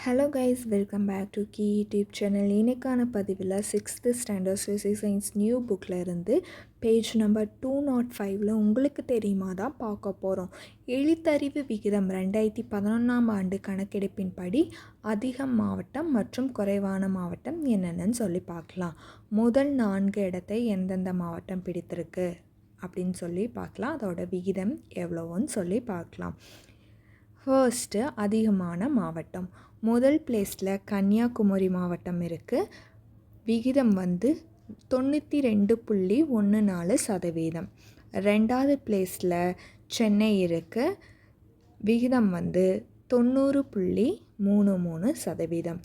Hello guys, welcome back to கீ YouTube channel. இன்னைக்கான பதிவில் 6th standard social science new புக்கில் இருந்து பேஜ் நம்பர் 205 உங்களுக்கு தெரியுமா தான் பார்க்க போகிறோம். எழுத்தறிவு விகிதம் 2011 ஆண்டு கணக்கெடுப்பின்படி அதிக மாவட்டம் மற்றும் குறைவான மாவட்டம் என்னென்னு சொல்லி பார்க்கலாம். முதல் 4 இடத்தை எந்தெந்த மாவட்டம் பிடித்திருக்கு அப்படின்னு சொல்லி பார்க்கலாம். அதோட விகிதம் எவ்வளோன்னு சொல்லி பார்க்கலாம். ஃபர்ஸ்ட்டு அதிகமான மாவட்டம். முதல் பிளேஸில் கன்னியாகுமரி மாவட்டம் இருக்குது. விகிதம் 92.14%. ரெண்டாவது பிளேஸில் சென்னை இருக்குது. விகிதம் 90.33%.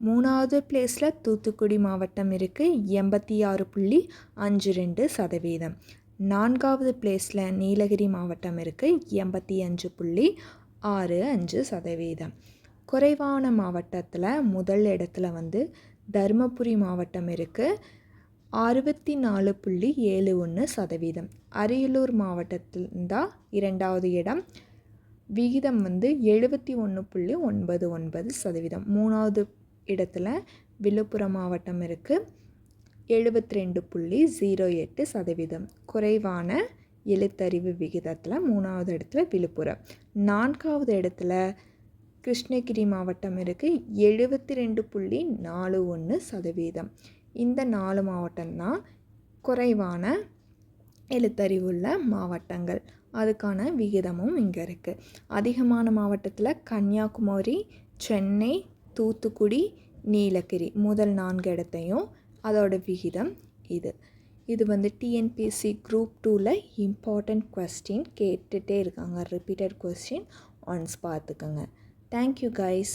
மூணாவது பிளேஸில் தூத்துக்குடி மாவட்டம் இருக்குது. 86.52%. நான்காவது பிளேஸில் நீலகிரி மாவட்டம் இருக்குது. 85.65%. குறைவான மாவட்டத்தில் முதல் இடத்துல தருமபுரி மாவட்டம் இருக்குது. 64.71%. அரியலூர் மாவட்டத்தில் தான் இரண்டாவது இடம். விகிதம் 71.99%. மூணாவது இடத்துல விழுப்புரம் மாவட்டம் இருக்குது. 72.08%. குறைவான எழுத்தறிவு விகிதத்தில் மூணாவது இடத்துல விழுப்புரம். நான்காவது இடத்துல கிருஷ்ணகிரி மாவட்டம் இருக்குது. 72.41%. இந்த 4 மாவட்டம்தான் குறைவான எழுத்தறிவுள்ள மாவட்டங்கள். அதுக்கான விகிதமும் இங்கே இருக்குது. அதிகமான மாவட்டத்தில் கன்னியாகுமரி, சென்னை, தூத்துக்குடி, நீலகிரி முதல் 4 இடத்தையும். அதோட விகிதம் இது டிஎன்பிஎஸ்சி குரூப் 2ல் இம்பார்ட்டண்ட் கொஸ்டின் கேட்டுகிட்டே இருக்காங்க. ரிப்பீட்டட் கொஸ்டின் ஒன்ஸ் பார்த்துக்கோங்க. Thank you guys.